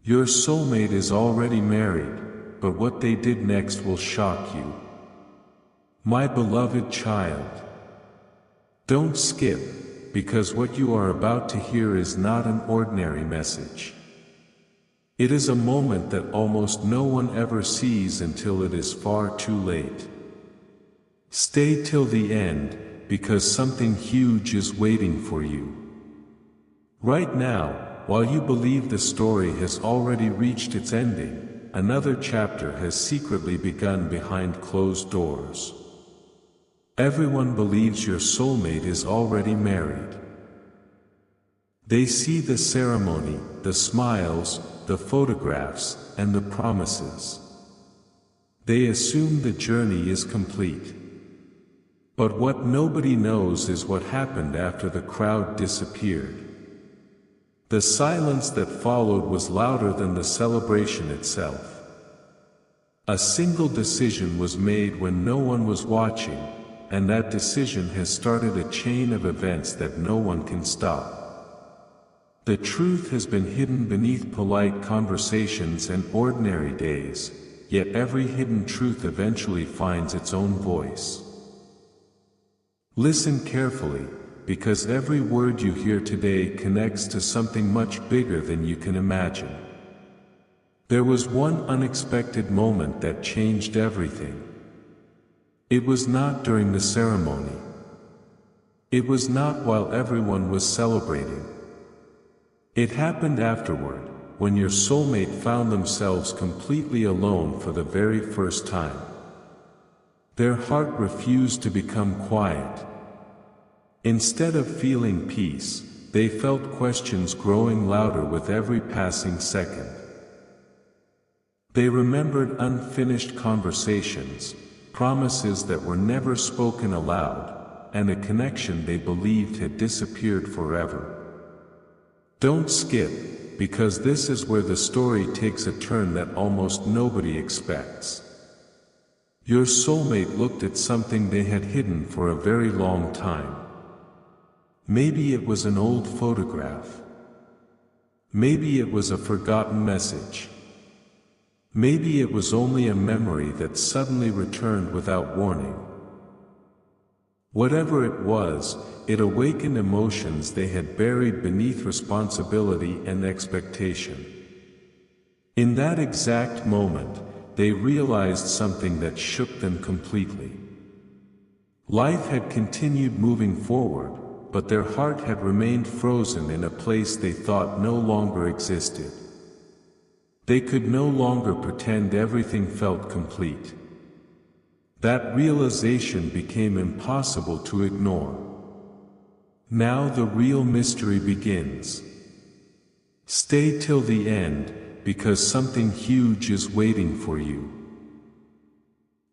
Your soulmate is already married, but what they did next will shock you. My beloved child, don't skip, because what you are about to hear is not an ordinary message. It is a moment that almost no one ever sees until it is far too late. Stay till the end, because something huge is waiting for you. Right now, while you believe the story has already reached its ending, another chapter has secretly begun behind closed doors. Everyone believes your soulmate is already married. They see the ceremony, the smiles, the photographs, and the promises. They assume the journey is complete. But what nobody knows is what happened after the crowd disappeared. The silence that followed was louder than the celebration itself. A single decision was made when no one was watching, and that decision has started a chain of events that no one can stop. The truth has been hidden beneath polite conversations and ordinary days, yet every hidden truth eventually finds its own voice. Listen carefully, because every word you hear today connects to something much bigger than you can imagine. There was one unexpected moment that changed everything. It was not during the ceremony. It was not while everyone was celebrating. It happened afterward, when your soulmate found themselves completely alone for the very first time. Their heart refused to become quiet. Instead of feeling peace, they felt questions growing louder with every passing second. They remembered unfinished conversations, promises that were never spoken aloud, and a connection they believed had disappeared forever. Don't skip, because this is where the story takes a turn that almost nobody expects. Your soulmate looked at something they had hidden for a very long time. Maybe it was an old photograph. Maybe it was a forgotten message. Maybe it was only a memory that suddenly returned without warning. Whatever it was, it awakened emotions they had buried beneath responsibility and expectation. In that exact moment, they realized something that shook them completely. Life had continued moving forward, but their heart had remained frozen in a place they thought no longer existed. They could no longer pretend everything felt complete. That realization became impossible to ignore. Now the real mystery begins. Stay till the end, because something huge is waiting for you.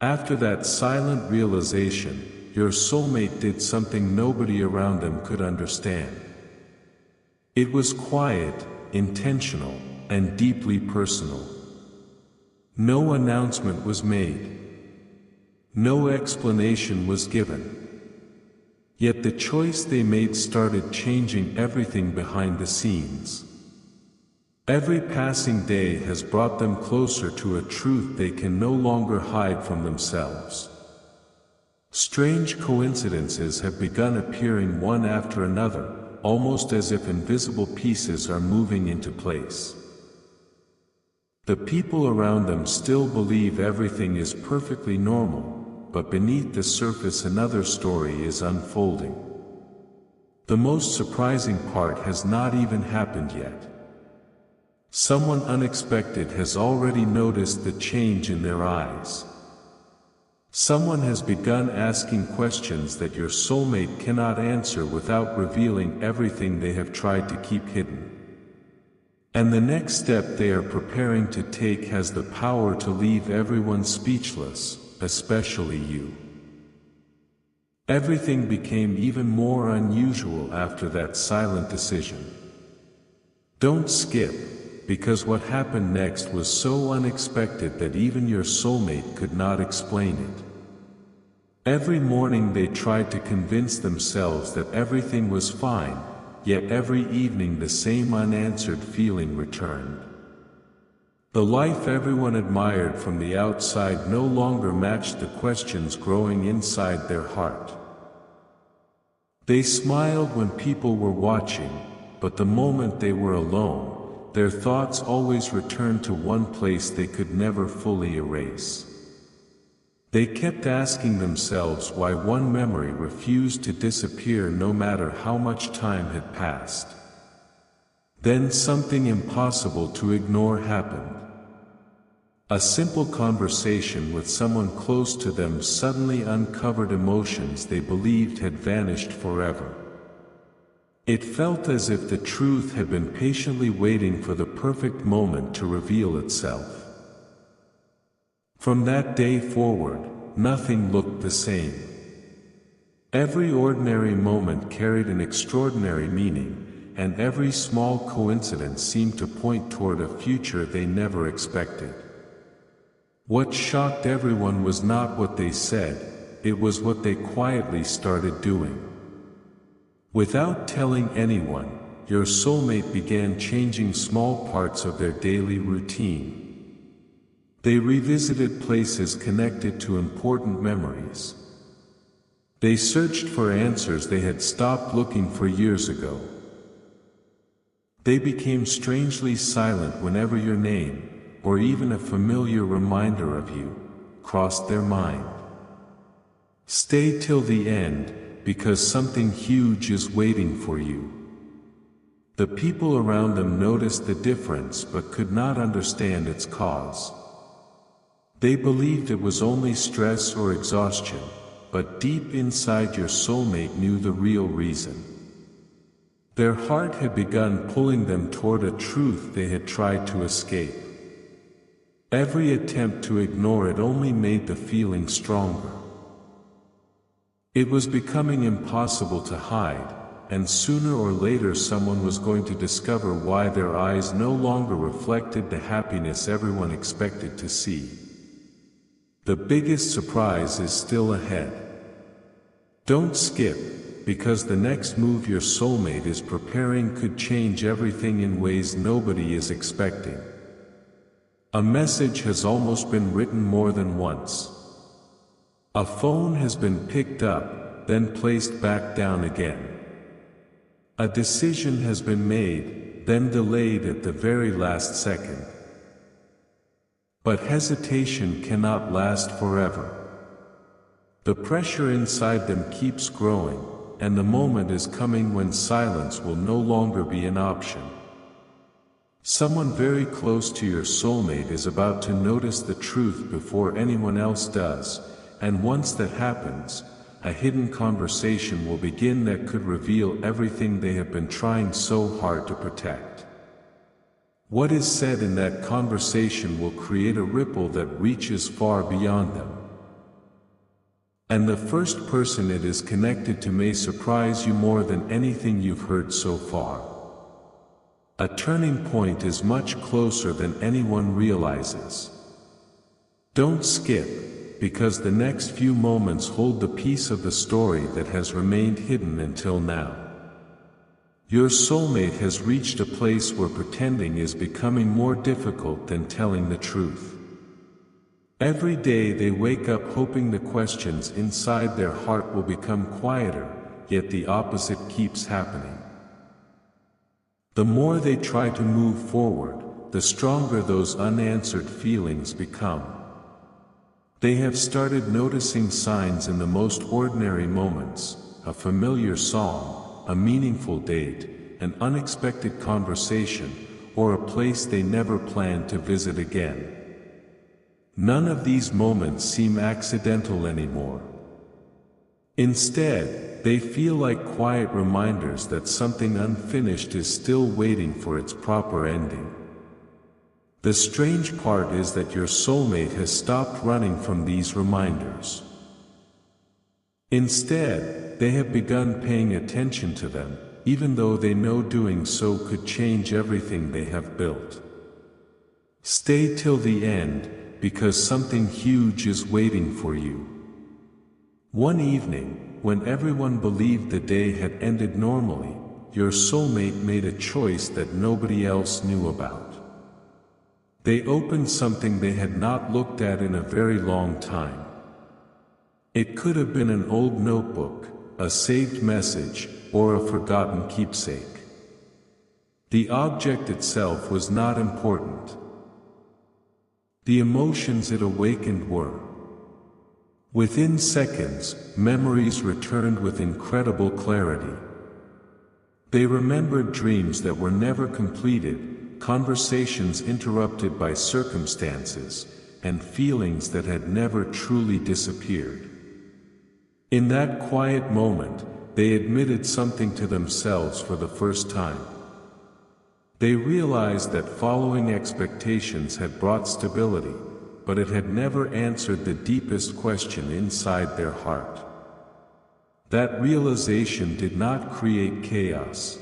After that silent realization, your soulmate did something nobody around them could understand. It was quiet, intentional, and deeply personal. No announcement was made. No explanation was given. Yet the choice they made started changing everything behind the scenes. Every passing day has brought them closer to a truth they can no longer hide from themselves. Strange coincidences have begun appearing one after another, almost as if invisible pieces are moving into place. The people around them still believe everything is perfectly normal, but beneath the surface another story is unfolding. The most surprising part has not even happened yet. Someone unexpected has already noticed the change in their eyes. Someone has begun asking questions that your soulmate cannot answer without revealing everything they have tried to keep hidden. And the next step they are preparing to take has the power to leave everyone speechless, especially you. Everything became even more unusual after that silent decision. Don't skip, because what happened next was so unexpected that even your soulmate could not explain it. Every morning they tried to convince themselves that everything was fine, yet every evening the same unanswered feeling returned. The life everyone admired from the outside no longer matched the questions growing inside their heart. They smiled when people were watching, but the moment they were alone, their thoughts always returned to one place they could never fully erase. They kept asking themselves why one memory refused to disappear no matter how much time had passed. Then something impossible to ignore happened. A simple conversation with someone close to them suddenly uncovered emotions they believed had vanished forever. It felt as if the truth had been patiently waiting for the perfect moment to reveal itself. From that day forward, nothing looked the same. Every ordinary moment carried an extraordinary meaning, and every small coincidence seemed to point toward a future they never expected. What shocked everyone was not what they said, it was what they quietly started doing. Without telling anyone, your soulmate began changing small parts of their daily routine. They revisited places connected to important memories. They searched for answers they had stopped looking for years ago. They became strangely silent whenever your name, or even a familiar reminder of you, crossed their mind. Stay till the end, because something huge is waiting for you. The people around them noticed the difference but could not understand its cause. They believed it was only stress or exhaustion, but deep inside your soulmate knew the real reason. Their heart had begun pulling them toward a truth they had tried to escape. Every attempt to ignore it only made the feeling stronger. It was becoming impossible to hide, and sooner or later someone was going to discover why their eyes no longer reflected the happiness everyone expected to see. The biggest surprise is still ahead. Don't skip, because the next move your soulmate is preparing could change everything in ways nobody is expecting. A message has almost been written more than once. A phone has been picked up, then placed back down again. A decision has been made, then delayed at the very last second. But hesitation cannot last forever. The pressure inside them keeps growing, and the moment is coming when silence will no longer be an option. Someone very close to your soulmate is about to notice the truth before anyone else does, and once that happens, a hidden conversation will begin that could reveal everything they have been trying so hard to protect. What is said in that conversation will create a ripple that reaches far beyond them. And the first person it is connected to may surprise you more than anything you've heard so far. A turning point is much closer than anyone realizes. Don't skip, because the next few moments hold the piece of the story that has remained hidden until now. Your soulmate has reached a place where pretending is becoming more difficult than telling the truth. Every day they wake up hoping the questions inside their heart will become quieter, yet the opposite keeps happening. The more they try to move forward, the stronger those unanswered feelings become. They have started noticing signs in the most ordinary moments, a familiar song, a meaningful date, an unexpected conversation, or a place they never planned to visit again. None of these moments seem accidental anymore. Instead, they feel like quiet reminders that something unfinished is still waiting for its proper ending. The strange part is that your soulmate has stopped running from these reminders. Instead, they have begun paying attention to them, even though they know doing so could change everything they have built. Stay till the end, because something huge is waiting for you. One evening, when everyone believed the day had ended normally, your soulmate made a choice that nobody else knew about. They opened something they had not looked at in a very long time. It could have been an old notebook, a saved message, or a forgotten keepsake. The object itself was not important. The emotions it awakened were. Within seconds, memories returned with incredible clarity. They remembered dreams that were never completed, conversations interrupted by circumstances, and feelings that had never truly disappeared. In that quiet moment, they admitted something to themselves for the first time. They realized that following expectations had brought stability, but it had never answered the deepest question inside their heart. That realization did not create chaos.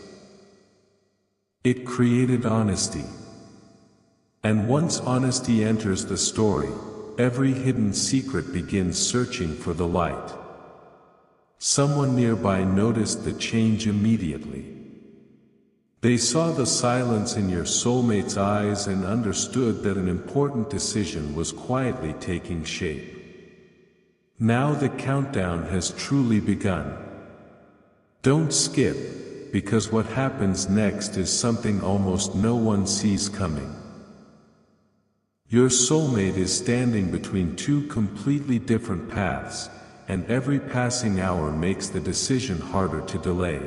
It created honesty. And once honesty enters the story, every hidden secret begins searching for the light. Someone nearby noticed the change immediately. They saw the silence in your soulmate's eyes and understood that an important decision was quietly taking shape. Now the countdown has truly begun. Don't skip, because what happens next is something almost no one sees coming. Your soulmate is standing between two completely different paths, and every passing hour makes the decision harder to delay.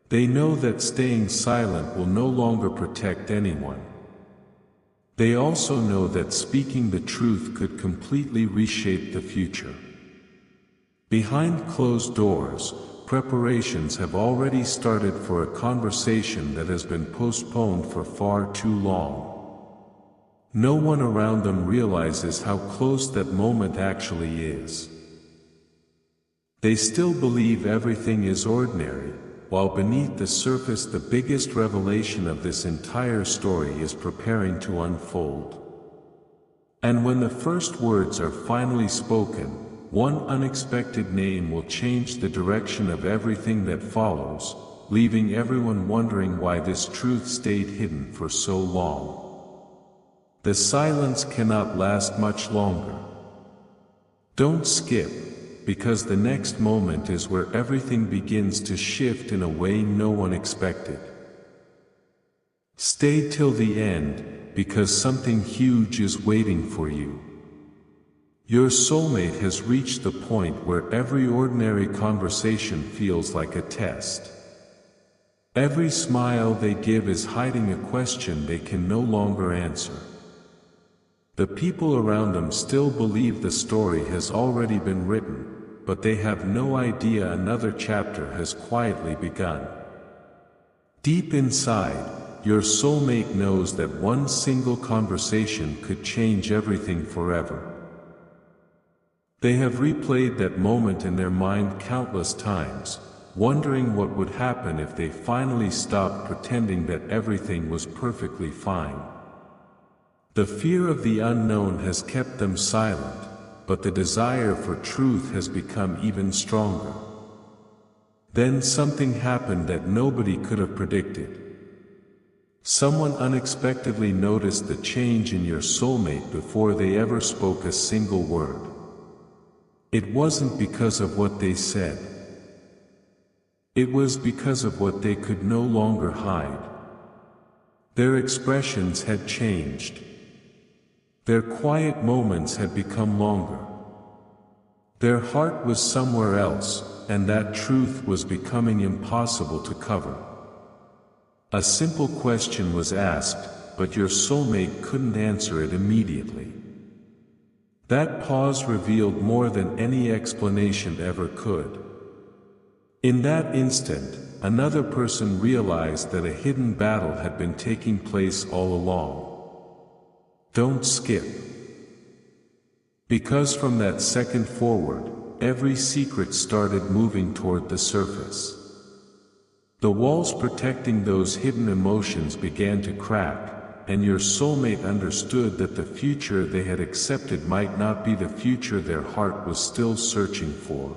They know that staying silent will no longer protect anyone. They also know that speaking the truth could completely reshape the future. Behind closed doors, preparations have already started for a conversation that has been postponed for far too long. No one around them realizes how close that moment actually is. They still believe everything is ordinary, while beneath the surface the biggest revelation of this entire story is preparing to unfold. And when the first words are finally spoken, one unexpected name will change the direction of everything that follows, leaving everyone wondering why this truth stayed hidden for so long. The silence cannot last much longer. Don't skip, because the next moment is where everything begins to shift in a way no one expected. Stay till the end, because something huge is waiting for you. Your soulmate has reached the point where every ordinary conversation feels like a test. Every smile they give is hiding a question they can no longer answer. The people around them still believe the story has already been written, but they have no idea another chapter has quietly begun. Deep inside, your soulmate knows that one single conversation could change everything forever. They have replayed that moment in their mind countless times, wondering what would happen if they finally stopped pretending that everything was perfectly fine. The fear of the unknown has kept them silent, but the desire for truth has become even stronger. Then something happened that nobody could have predicted. Someone unexpectedly noticed the change in your soulmate before they ever spoke a single word. It wasn't because of what they said. It was because of what they could no longer hide. Their expressions had changed. Their quiet moments had become longer. Their heart was somewhere else, and that truth was becoming impossible to cover. A simple question was asked, but your soulmate couldn't answer it immediately. That pause revealed more than any explanation ever could. In that instant, another person realized that a hidden battle had been taking place all along. Don't skip. Because from that second forward, every secret started moving toward the surface. The walls protecting those hidden emotions began to crack, and your soulmate understood that the future they had accepted might not be the future their heart was still searching for.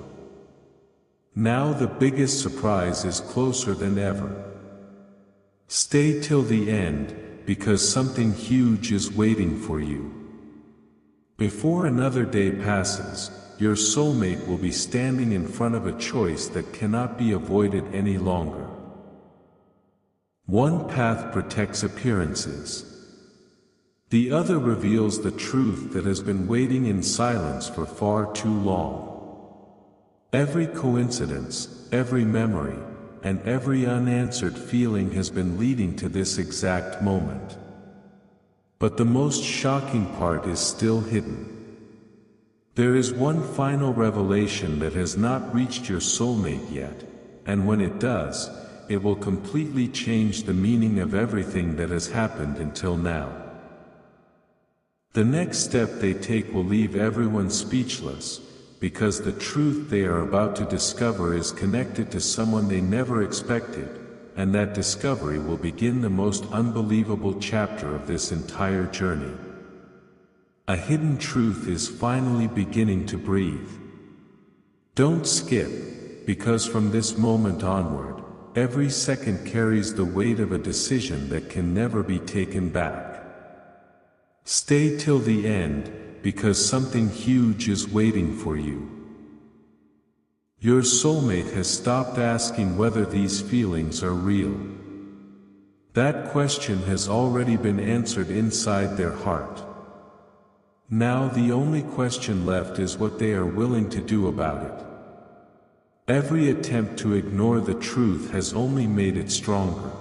Now the biggest surprise is closer than ever. Stay till the end, because something huge is waiting for you. Before another day passes, your soulmate will be standing in front of a choice that cannot be avoided any longer. One path protects appearances. The other reveals the truth that has been waiting in silence for far too long. Every coincidence, every memory, and every unanswered feeling has been leading to this exact moment. But the most shocking part is still hidden. There is one final revelation that has not reached your soulmate yet, and when it does, it will completely change the meaning of everything that has happened until now. The next step they take will leave everyone speechless, because the truth they are about to discover is connected to someone they never expected, and that discovery will begin the most unbelievable chapter of this entire journey. A hidden truth is finally beginning to breathe. Don't skip, because from this moment onward, every second carries the weight of a decision that can never be taken back. Stay till the end, because something huge is waiting for you. Your soulmate has stopped asking whether these feelings are real. That question has already been answered inside their heart. Now the only question left is what they are willing to do about it. Every attempt to ignore the truth has only made it stronger.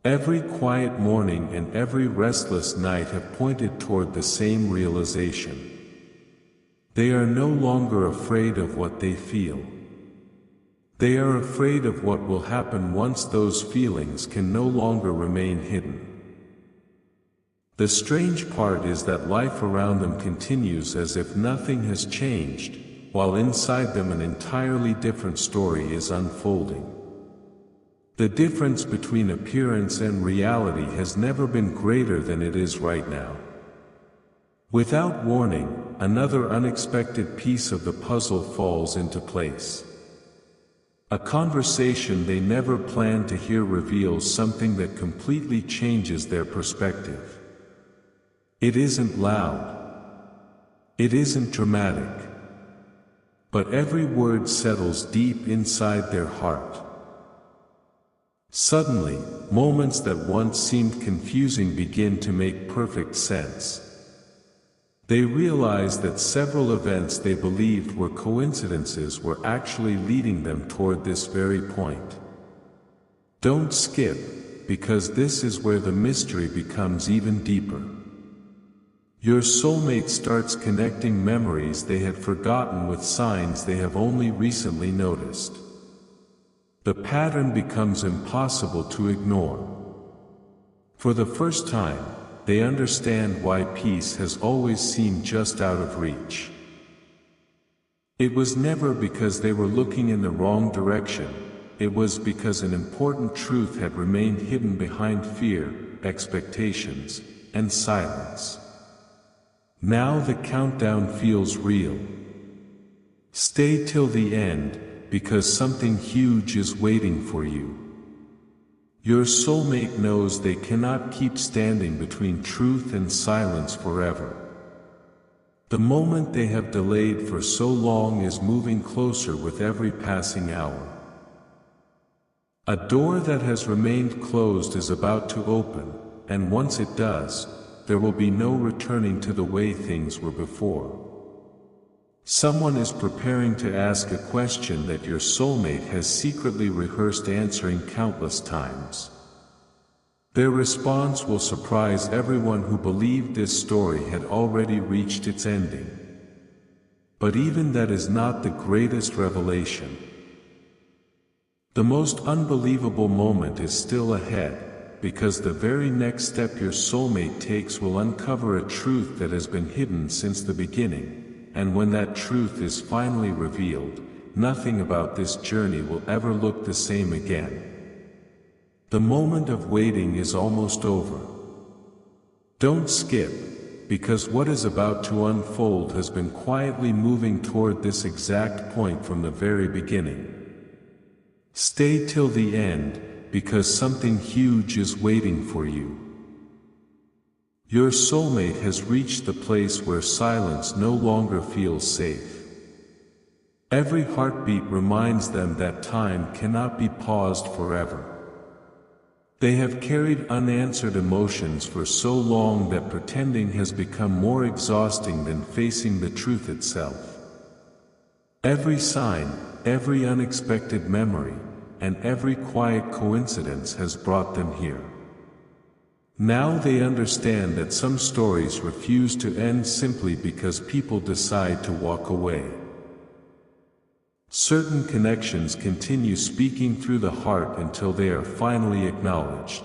Every quiet morning and every restless night have pointed toward the same realization. They are no longer afraid of what they feel. They are afraid of what will happen once those feelings can no longer remain hidden. The strange part is that life around them continues as if nothing has changed, while inside them an entirely different story is unfolding. The difference between appearance and reality has never been greater than it is right now. Without warning, another unexpected piece of the puzzle falls into place. A conversation they never planned to hear reveals something that completely changes their perspective. It isn't loud. It isn't dramatic. But every word settles deep inside their heart. Suddenly, moments that once seemed confusing begin to make perfect sense. They realize that several events they believed were coincidences were actually leading them toward this very point. Don't skip, because this is where the mystery becomes even deeper. Your soulmate starts connecting memories they had forgotten with signs they have only recently noticed. The pattern becomes impossible to ignore. For the first time, they understand why peace has always seemed just out of reach. It was never because they were looking in the wrong direction, it was because an important truth had remained hidden behind fear, expectations, and silence. Now the countdown feels real. Stay till the end, because something huge is waiting for you. Your soulmate knows they cannot keep standing between truth and silence forever. The moment they have delayed for so long is moving closer with every passing hour. A door that has remained closed is about to open, and once it does, there will be no returning to the way things were before. Someone is preparing to ask a question that your soulmate has secretly rehearsed answering countless times. Their response will surprise everyone who believed this story had already reached its ending. But even that is not the greatest revelation. The most unbelievable moment is still ahead, because the very next step your soulmate takes will uncover a truth that has been hidden since the beginning. And when that truth is finally revealed, nothing about this journey will ever look the same again. The moment of waiting is almost over. Don't skip, because what is about to unfold has been quietly moving toward this exact point from the very beginning. Stay till the end, because something huge is waiting for you. Your soulmate has reached the place where silence no longer feels safe. Every heartbeat reminds them that time cannot be paused forever. They have carried unanswered emotions for so long that pretending has become more exhausting than facing the truth itself. Every sign, every unexpected memory, and every quiet coincidence has brought them here. Now they understand that some stories refuse to end simply because people decide to walk away. Certain connections continue speaking through the heart until they are finally acknowledged.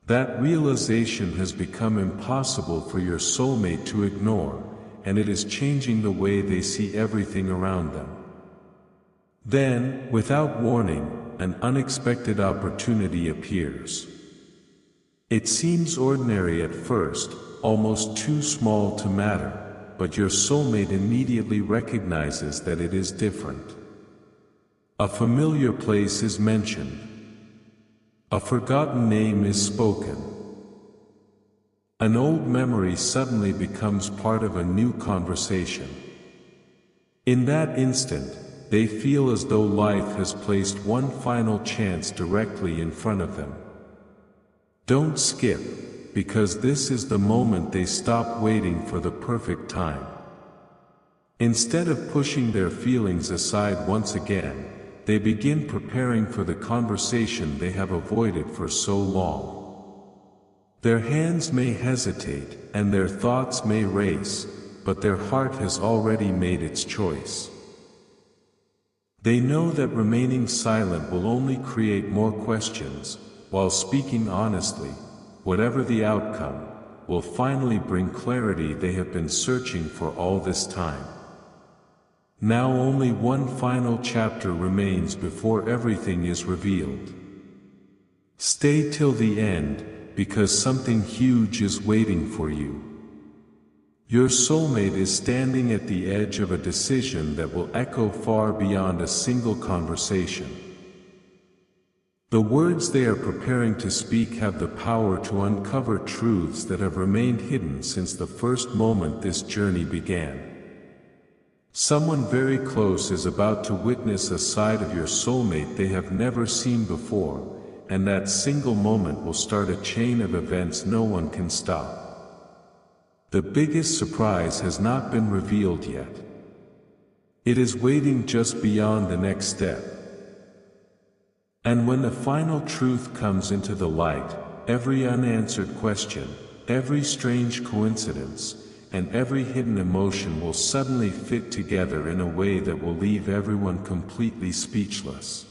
That realization has become impossible for your soulmate to ignore, and it is changing the way they see everything around them. Then, without warning, an unexpected opportunity appears. It seems ordinary at first, almost too small to matter, but your soulmate immediately recognizes that it is different. A familiar place is mentioned. A forgotten name is spoken. An old memory suddenly becomes part of a new conversation. In that instant, they feel as though life has placed one final chance directly in front of them. Don't skip, because this is the moment they stop waiting for the perfect time. Instead of pushing their feelings aside once again, they begin preparing for the conversation they have avoided for so long. Their hands may hesitate, and their thoughts may race, but their heart has already made its choice. They know that remaining silent will only create more questions, while speaking honestly, whatever the outcome, will finally bring clarity they have been searching for all this time. Now only one final chapter remains before everything is revealed. Stay till the end, because something huge is waiting for you. Your soulmate is standing at the edge of a decision that will echo far beyond a single conversation. The words they are preparing to speak have the power to uncover truths that have remained hidden since the first moment this journey began. Someone very close is about to witness a side of your soulmate they have never seen before, and that single moment will start a chain of events no one can stop. The biggest surprise has not been revealed yet. It is waiting just beyond the next step. And when the final truth comes into the light, every unanswered question, every strange coincidence, and every hidden emotion will suddenly fit together in a way that will leave everyone completely speechless.